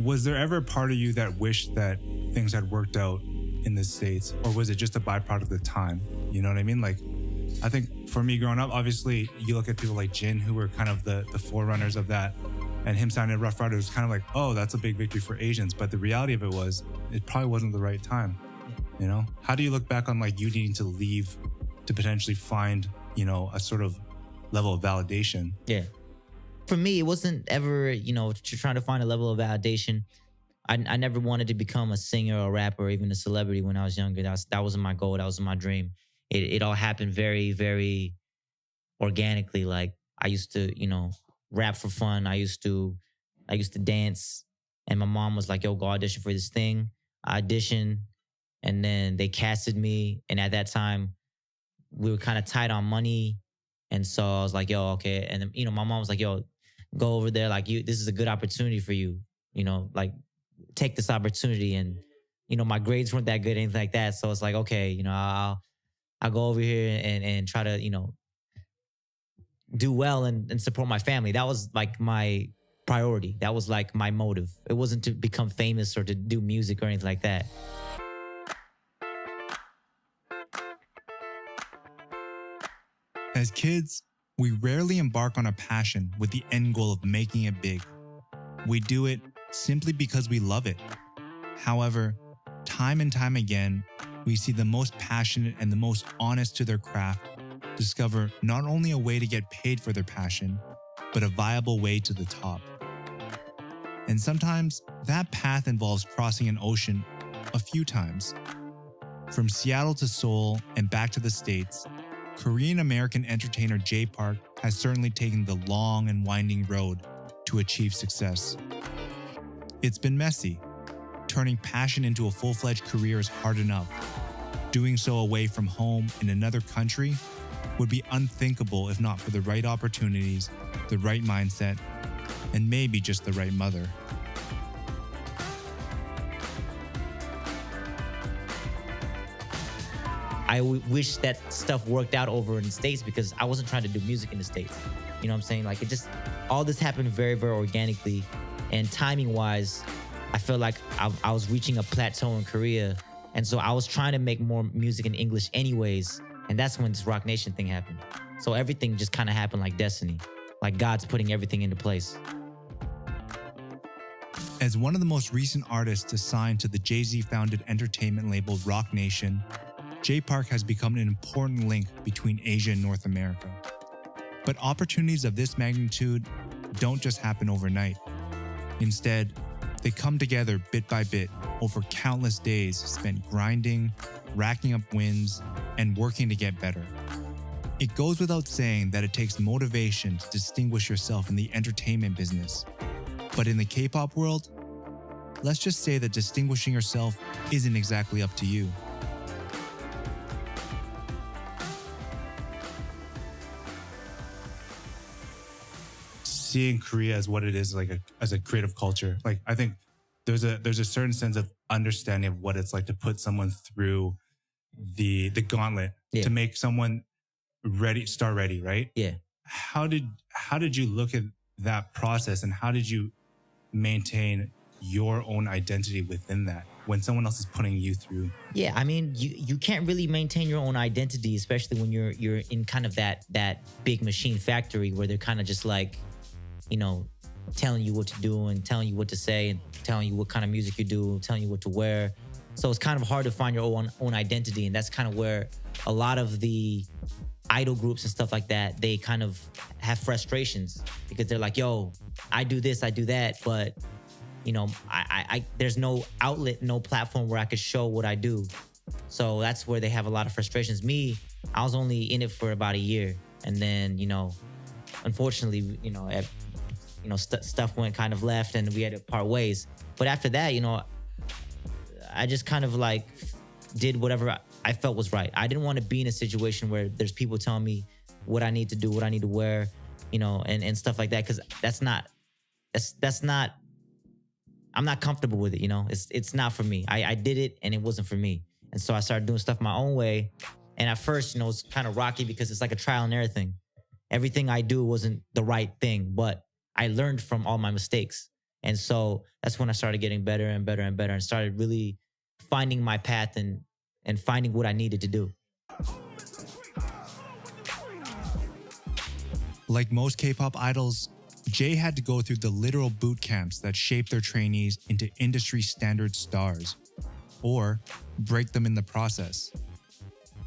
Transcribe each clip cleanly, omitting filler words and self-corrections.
Was there ever a part of you that wished that things had worked out in the States, or was it just a byproduct of the time? You know what I mean? Like, I think for me growing up, obviously you look at people like Jin, who were kind of the forerunners of that, and him signing Rough Rider was kind of like, oh, that's a big victory for Asians. But the reality of it was, it probably wasn't the right time. You know, how do you look back on like you needing to leave to potentially find, you know, a sort of level of validation? Yeah. For me, it wasn't ever, you know, trying to find a level of validation. I never wanted to become a singer or rapper or even a celebrity when I was younger. That wasn't my goal. That wasn't my dream. It all happened very, very organically. Like I used to, you know, rap for fun. I used to dance, and my mom was like, "Yo, go audition for this thing." I auditioned, and then they casted me. And at that time, we were kind of tight on money, and so I was like, "Yo, okay." And then, you know, my mom was like, "Yo, go over there. Like, this is a good opportunity for you. You know, like, take this opportunity." And you know, my grades weren't that good, anything like that. So it's like, okay, you know, I'll go over here and try to, you know, do well and support my family. That was like my priority. That was like my motive. It wasn't to become famous or to do music or anything like that. As kids, we rarely embark on a passion with the end goal of making it big. We do it simply because we love it. However, time and time again, we see the most passionate and the most honest to their craft discover not only a way to get paid for their passion, but a viable way to the top. And sometimes that path involves crossing an ocean a few times. From Seattle to Seoul and back to the States, Korean-American entertainer Jay Park has certainly taken the long and winding road to achieve success. It's been messy. Turning passion into a full-fledged career is hard enough. Doing so away from home in another country would be unthinkable if not for the right opportunities, the right mindset, and maybe just the right mother. I wish that stuff worked out over in the States because I wasn't trying to do music in the States. You know what I'm saying? Like, it just, all this happened very, very organically. And timing wise, I feel like I was reaching a plateau in Korea. And so I was trying to make more music in English anyways. And that's when this Roc Nation thing happened. So everything just kind of happened like destiny. Like God's putting everything into place. As one of the most recent artists to sign to the Jay-Z founded entertainment label Roc Nation, Jay Park has become an important link between Asia and North America. But opportunities of this magnitude don't just happen overnight. Instead, they come together bit by bit over countless days spent grinding, racking up wins, and working to get better. It goes without saying that it takes motivation to distinguish yourself in the entertainment business. But in the K-pop world, let's just say that distinguishing yourself isn't exactly up to you. Seeing Korea as what it is, like as a creative culture, like I think there's a certain sense of understanding of what it's like to put someone through the gauntlet to make someone start ready, right? Yeah. How did you look at that process, and how did you maintain your own identity within that when someone else is putting you through? Yeah, I mean, you can't really maintain your own identity, especially when you're in kind of that big machine factory where they're kind of just like, you know, telling you what to do and telling you what to say and telling you what kind of music you do, telling you what to wear. So it's kind of hard to find your own identity. And that's kind of where a lot of the idol groups and stuff like that, they kind of have frustrations because they're like, yo, I do this, I do that, but you know, I there's no outlet, no platform where I could show what I do. So that's where they have a lot of frustrations. Me, I was only in it for about a year. And then, you know, unfortunately, you know, stuff went kind of left and we had to part ways. But after that, you know, I just kind of like did whatever I felt was right. I didn't want to be in a situation where there's people telling me what I need to do, what I need to wear, you know, and stuff like that. Cause that's not, I'm not comfortable with it. You know, it's not for me. I did it and it wasn't for me. And so I started doing stuff my own way. And at first, you know, it's kind of rocky because it's like a trial and error thing. Everything I do wasn't the right thing, but I learned from all my mistakes. And so that's when I started getting better and better and better and started really finding my path and finding what I needed to do. Like most K-pop idols, Jay had to go through the literal boot camps that shape their trainees into industry standard stars, or break them in the process.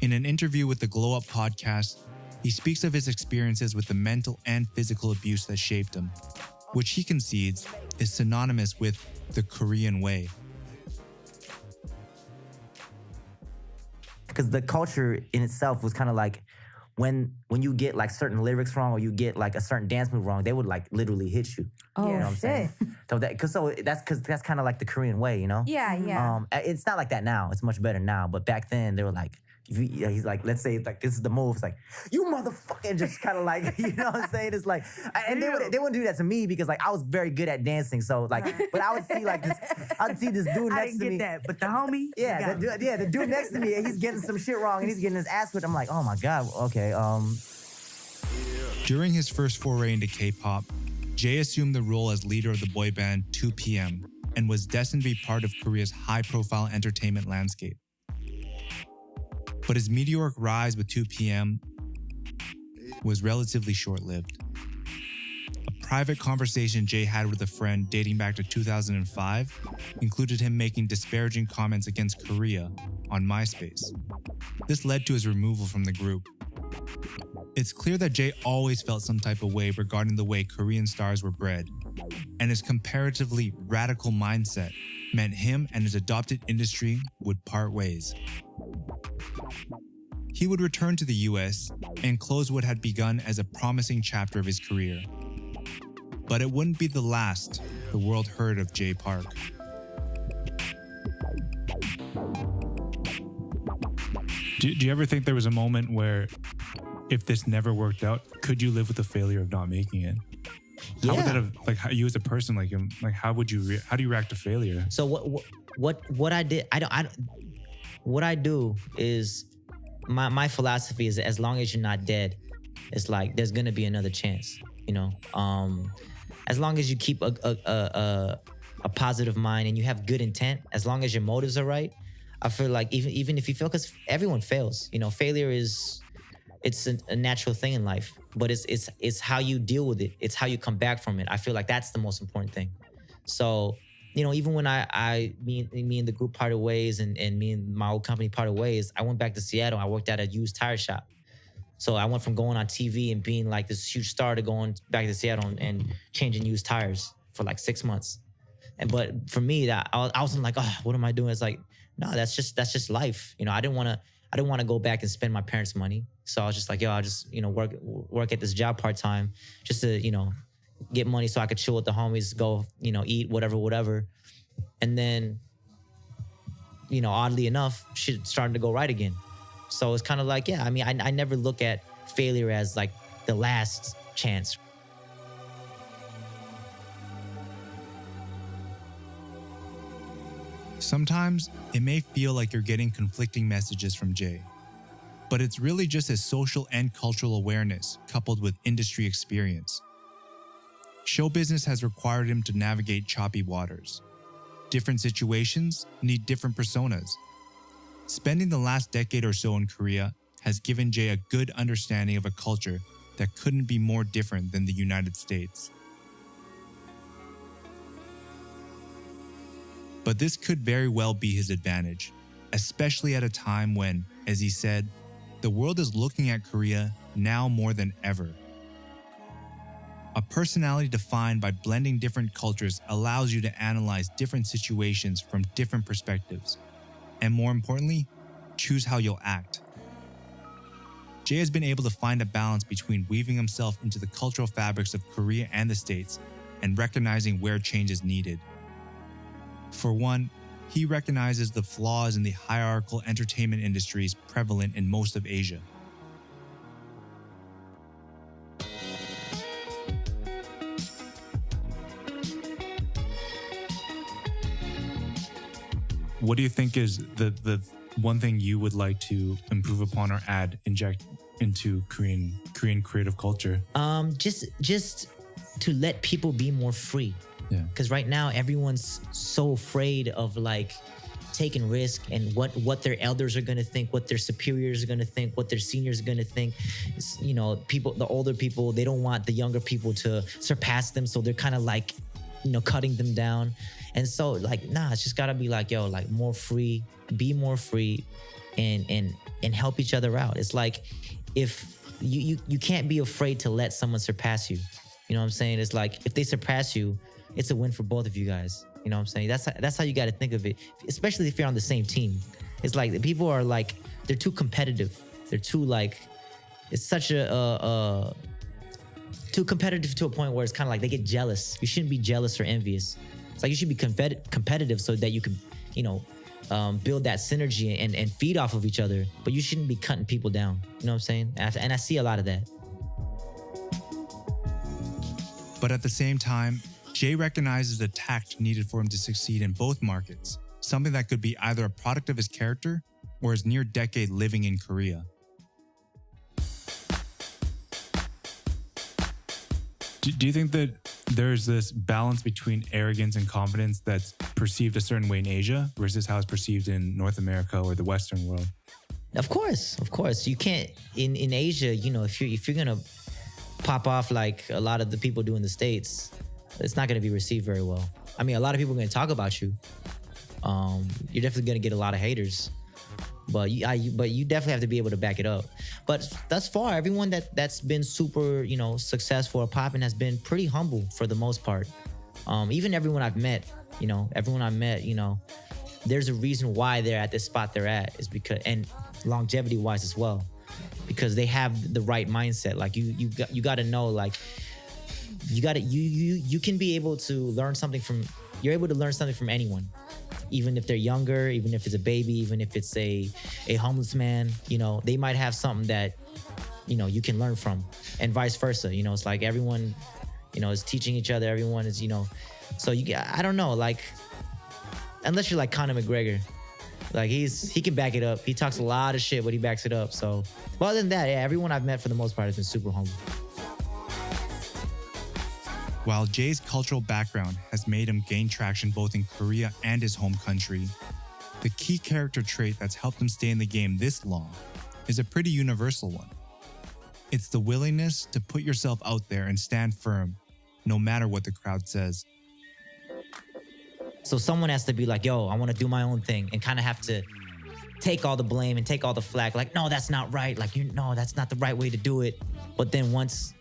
In an interview with the Glow Up podcast, he speaks of his experiences with the mental and physical abuse that shaped him, which he concedes is synonymous with the Korean way. Because the culture in itself was kind of like, when you get like certain lyrics wrong or you get like a certain dance move wrong, they would like literally hit you. Oh, you know what I'm saying? Because that's kind of like the Korean way, you know? Yeah. It's not like that now. It's much better now. But back then they were like, he's like, let's say like this is the move. It's like, you motherfucker, just kind of like, you know what I'm saying? It's like, and they wouldn't do that to me because like I was very good at dancing. So like, but I would see like this, I'd see this dude next to me. I didn't get that, but the homie, the dude next to me, and he's getting some shit wrong and he's getting his ass whipped. I'm like, oh my God, okay. During his first foray into K-pop, Jay assumed the role as leader of the boy band 2PM and was destined to be part of Korea's high-profile entertainment landscape. But his meteoric rise with 2PM was relatively short-lived. A private conversation Jay had with a friend dating back to 2005 included him making disparaging comments against Korea on MySpace. This led to his removal from the group. It's clear that Jay always felt some type of way regarding the way Korean stars were bred, and his comparatively radical mindset meant him and his adopted industry would part ways. He would return to the US and close what had begun as a promising chapter of his career. But it wouldn't be the last the world heard of Jay Park. Do you ever think there was a moment where, if this never worked out, could you live with the failure of not making it? How would that have, like, how, you as a person, like, how would you, how do you react to failure? So what I did, what I do is, my philosophy is, as long as you're not dead, it's like there's gonna be another chance, you know. As long as you keep a positive mind and you have good intent, as long as your motives are right, I feel like even if you fail, because everyone fails, you know, failure is, it's a natural thing in life, but it's how you deal with it. It's how you come back from it. I feel like that's the most important thing. So, you know, even when me and the group parted ways and me and my old company parted ways, I went back to Seattle. I worked at a used tire shop. So I went from going on TV and being like this huge star to going back to Seattle and changing used tires for like 6 months. But for me, that I wasn't like, oh, what am I doing? It's like, no, that's just life. You know, I didn't want to go back and spend my parents' money. So I was just like, yo, I'll just, you know, work at this job part-time just to, you know, get money so I could chill with the homies, go, you know, eat, whatever. And then, you know, oddly enough, shit started to go right again. So it's kind of like, yeah, I mean, I never look at failure as like the last chance. Sometimes it may feel like you're getting conflicting messages from Jay, but it's really just his social and cultural awareness coupled with industry experience. Show business has required him to navigate choppy waters. Different situations need different personas. Spending the last decade or so in Korea has given Jay a good understanding of a culture that couldn't be more different than the United States. But this could very well be his advantage, especially at a time when, as he said, the world is looking at Korea now more than ever. A personality defined by blending different cultures allows you to analyze different situations from different perspectives, and more importantly, choose how you'll act. Jay has been able to find a balance between weaving himself into the cultural fabrics of Korea and the States and recognizing where change is needed. For one, he recognizes the flaws in the hierarchical entertainment industries prevalent in most of Asia. What do you think is the one thing you would like to improve upon or inject into Korean creative culture? Just to let people be more free. Yeah. Because right now everyone's so afraid of like taking risk and what their elders are gonna think, what their superiors are gonna think, what their seniors are gonna think. You know, people, the older people, they don't want the younger people to surpass them, so they're kind of like, you know, cutting them down. And so like, nah, it's just gotta be like, yo, like more free, be more free, and help each other out. It's like if you can't be afraid to let someone surpass you. You know what I'm saying? It's like if they surpass you, it's a win for both of you guys. You know what I'm saying? That's how you got to think of it, especially if you're on the same team. It's like the people are like, they're too competitive. They're too like, it's such a too competitive to a point where it's kind of like they get jealous. You shouldn't be jealous or envious. It's like you should be competitive so that you can, you know, build that synergy and feed off of each other. But you shouldn't be cutting people down. You know what I'm saying? And I see a lot of that. But at the same time, Jay recognizes the tact needed for him to succeed in both markets, something that could be either a product of his character or his near decade living in Korea. Do you think that there's this balance between arrogance and confidence that's perceived a certain way in Asia versus how it's perceived in North America or the Western world? Of course. You can't in Asia. You know, if you're gonna pop off like a lot of the people do in the States, it's not gonna be received very well. I mean, a lot of people are gonna talk about you. You're definitely gonna get a lot of haters, but you definitely have to be able to back it up. But thus far, everyone that's been super, you know, successful or popping has been pretty humble for the most part. Even everyone I've met, you know, there's a reason why they're at this spot they're at, is because, and longevity wise as well, because they have the right mindset. Like you got to know, like you can be able to learn something from, you're able to learn something from anyone, even if they're younger, even if it's a baby, even if it's a homeless man. You know, they might have something that, you know, you can learn from, and vice versa. You know, it's like everyone, you know, is teaching each other. Everyone is, you know, so I don't know, like, unless you're like Conor McGregor, like he can back it up. He talks a lot of shit, but he backs it up. So, well, other than that, yeah, everyone I've met for the most part has been super humble. While Jay's cultural background has made him gain traction both in Korea and his home country, the key character trait that's helped him stay in the game this long is a pretty universal one. It's the willingness to put yourself out there and stand firm, no matter what the crowd says. So someone has to be like, yo, I want to do my own thing, and kind of have to take all the blame and take all the flack. Like, no, that's not right. Like, no, that's not the right way to do it. But then once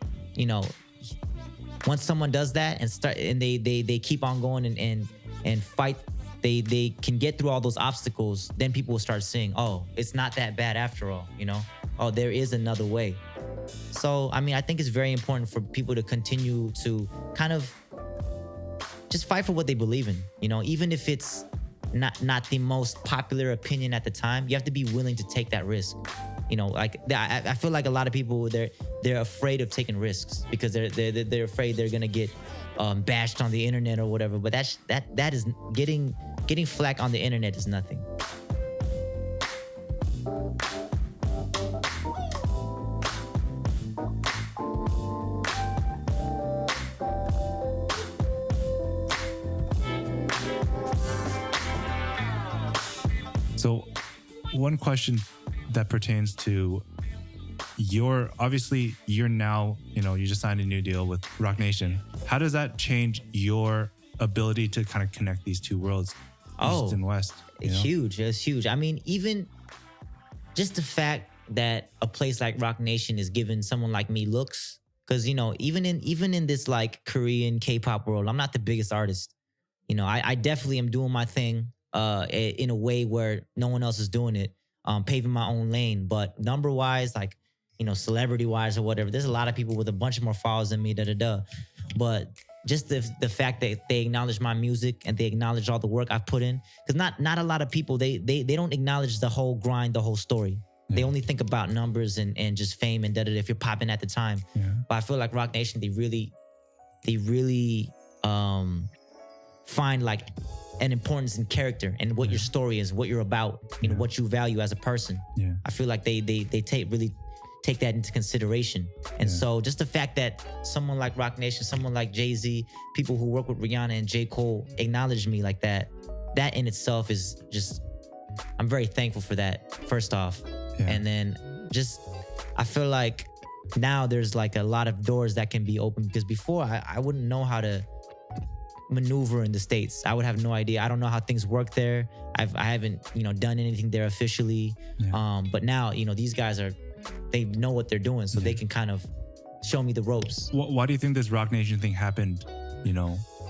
someone does that and they keep on going and fight, they can get through all those obstacles, then people will start saying, oh, it's not that bad after all, you know? Oh, there is another way. So, I mean, I think it's very important for people to continue to kind of just fight for what they believe in, you know, even if it's not the most popular opinion at the time. You have to be willing to take that risk. You know, like I feel like a lot of people, they're afraid of taking risks because they're afraid they're gonna get bashed on the internet or whatever. But that is getting flack on the internet is nothing. So, one question that pertains to you're now, you know, you just signed a new deal with Roc Nation. How does that change your ability to kind of connect these two worlds, East and West? It's huge. It's huge. I mean, even just the fact that a place like Roc Nation is giving someone like me looks, because, you know, even in this like Korean K-pop world, I'm not the biggest artist. You know, I definitely am doing my thing in a way where no one else is doing it, paving my own lane. But number wise, like, you know, celebrity wise or whatever, there's a lot of people with a bunch more followers than me, But just the fact that they acknowledge my music and they acknowledge all the work I've put in, because not a lot of people, they don't acknowledge the whole grind, the whole story. Yeah. They only think about numbers and just fame and if you're popping at the time. Yeah. But I feel like Roc Nation, they really find like an importance in character and what your story is, what you're about, you know, what you value as a person. Yeah. I feel like they really take that into consideration. And so just the fact that someone like Roc Nation, someone like Jay-Z, people who work with Rihanna and J. Cole acknowledge me like that in itself is just, I'm very thankful for that, first off. And then just, I feel like now there's like a lot of doors that can be open, because before I wouldn't know how to maneuver in the States. I would have no idea. I don't know how things work there. I haven't, done anything there officially. But now, these guys they know what they're doing, so they can kind of show me the ropes. Why do you think this Roc Nation thing happened,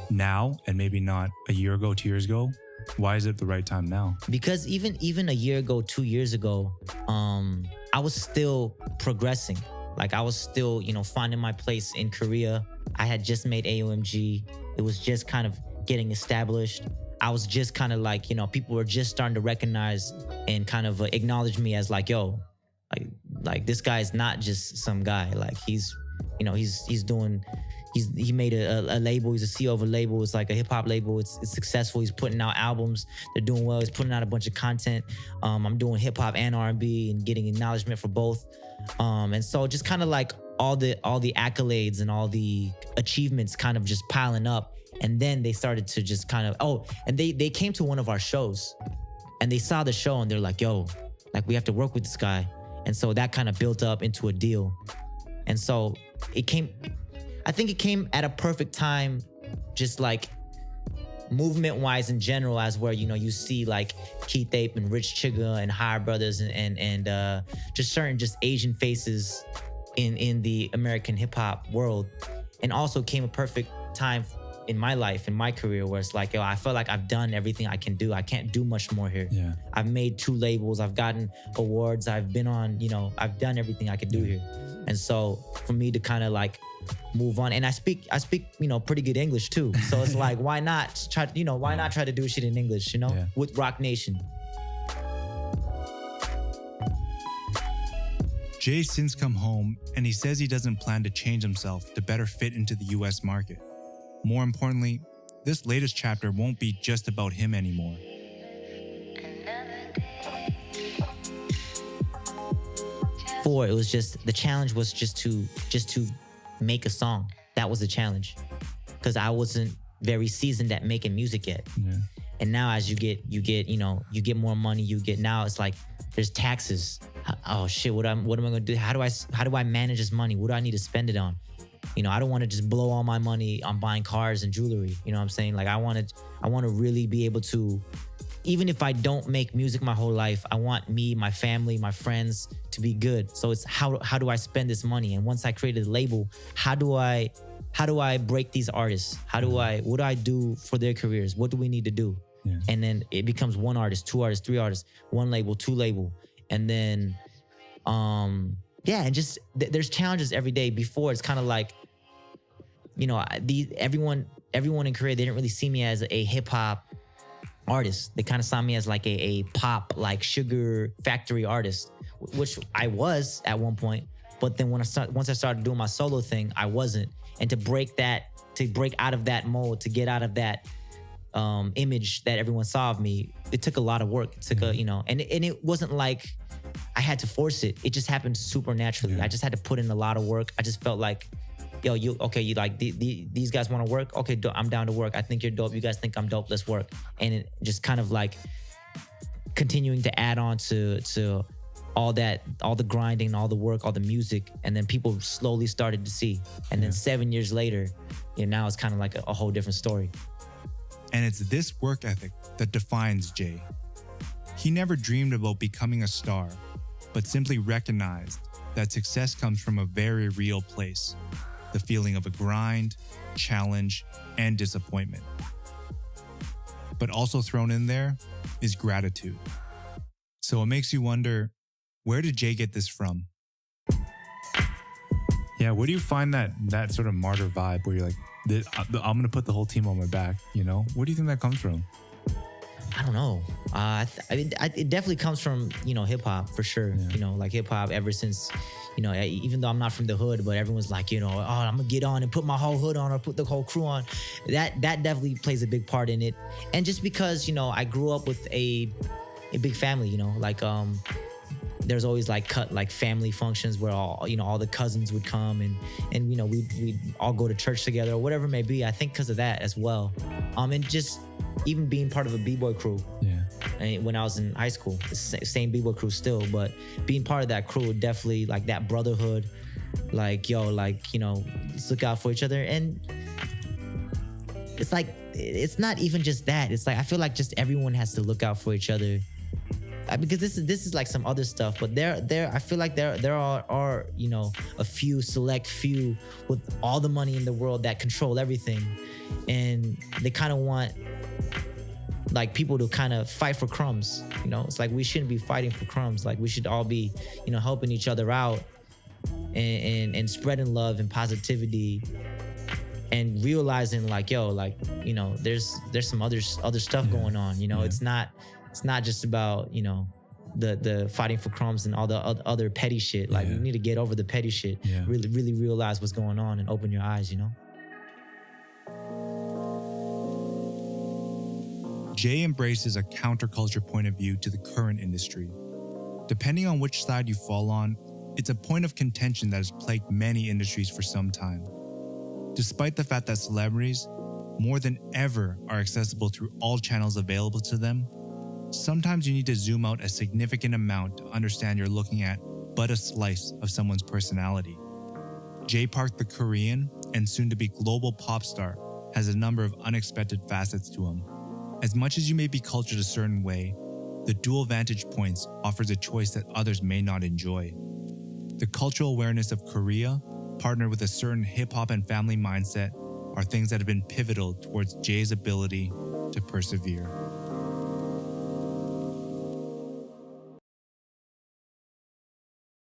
now and maybe not a year ago, 2 years ago? Why is it the right time now? Because even a year ago, 2 years ago, I was still progressing. Like I was still, finding my place in Korea. I had just made AOMG. It was just kind of getting established. I was just kind of like, people were just starting to recognize and kind of acknowledge me as like, yo, like this guy is not just some guy. Like he made a label. He's a CEO of a label. It's like a hip hop label. It's successful. He's putting out albums. They're doing well. He's putting out a bunch of content. I'm doing hip hop and R&B and getting acknowledgement for both. And so just kind of like all the accolades and all the achievements kind of just piling up. And then they started to just kind of, and they came to one of our shows and they saw the show and they're like, yo, like we have to work with this guy. And so that kind of built up into a deal. And so I think it came at a perfect time, just like movement-wise in general, as where, you see like Keith Ape and Rich Chigga and Higher Brothers and just certain just Asian faces in the American hip-hop world. And also came a perfect time in my life, in my career, where it's like, yo, I feel like I've done everything I can do. I can't do much more here. Yeah. I've made 2 labels. I've gotten awards. I've been on, I've done everything I could do here. And so for me to kind of like move on, and I speak, pretty good English too. So it's like, why not try to do shit in English, with Roc Nation. Jay's since come home, and he says he doesn't plan to change himself to better fit into the US market. More importantly, this latest chapter won't be just about him anymore. It was just, the challenge was just to make a song. That was the challenge, because I wasn't very seasoned at making music yet. Yeah. And now as you get more money, now it's like there's taxes. Oh shit, what am I gonna do? How do I manage this money? What do I need to spend it on? I don't want to just blow all my money on buying cars and jewelry. You know what I'm saying? Like I want to really be able to, even if I don't make music my whole life, I want me, my family, my friends to be good. So it's how do I spend this money? And once I created a label, how do I break these artists? What do I do for their careers? What do we need to do? Yeah. And then it becomes 1 artist, 2 artists, 3 artists, 1 label, 2 label. And then, and just there's challenges every day. Before it's kind of like, everyone in Korea, they didn't really see me as a hip hop artist. They kind of saw me as like a pop, like sugar factory artist, which I was at one point. But then once I started doing my solo thing, I wasn't. And to break out of that mold, to get out of that image that everyone saw of me, it took a lot of work. It took and it wasn't like I had to force it. It just happened super naturally. Yeah. I just had to put in a lot of work. I just felt like, yo, you like these guys want to work? Okay, I'm down to work. I think you're dope. You guys think I'm dope. Let's work. And it just kind of like continuing to add on to all that, all the grinding, all the work, all the music, and then people slowly started to see. And then 7 years later, now it's kind of like a whole different story. And it's this work ethic that defines Jay. He never dreamed about becoming a star, but simply recognized that success comes from a very real place. The feeling of a grind, challenge, and disappointment. But also thrown in there is gratitude. So it makes you wonder, where did Jay get this from? Yeah, where do you find that sort of martyr vibe where you're like, I'm going to put the whole team on my back, Where do you think that comes from? I don't know. It definitely comes from, hip hop for sure. Yeah. Like hip hop ever since, even though I'm not from the hood, but everyone's like, I'm gonna get on and put my whole hood on or put the whole crew on. That definitely plays a big part in it. And just because, I grew up with a big family, like there's always like family functions where all the cousins would come and we'd all go to church together or whatever it may be. I think because of that as well. And just even being part of a b-boy crew. Yeah. And when I was in high school, same b-boy crew still, but being part of that crew, definitely like that brotherhood, like let's look out for each other. And it's like, it's not even just that. It's like, I feel like just everyone has to look out for each other. Because this is like some other stuff, but I feel like there are a few select few with all the money in the world that control everything, and they kind of want like people to kind of fight for crumbs. It's like we shouldn't be fighting for crumbs. Like we should all be helping each other out and spreading love and positivity and realizing there's some other stuff going on. It's not just about, the fighting for crumbs and all the other petty shit. Like, we need to get over the petty shit. Yeah. Really, really realize what's going on and open your eyes, Jay embraces a counterculture point of view to the current industry. Depending on which side you fall on, it's a point of contention that has plagued many industries for some time. Despite the fact that celebrities, more than ever, are accessible through all channels available to them, sometimes you need to zoom out a significant amount to understand you're looking at but a slice of someone's personality. Jay Park, the Korean and soon-to-be global pop star, has a number of unexpected facets to him. As much as you may be cultured a certain way, the dual vantage points offers a choice that others may not enjoy. The cultural awareness of Korea, partnered with a certain hip-hop and family mindset, are things that have been pivotal towards Jay's ability to persevere.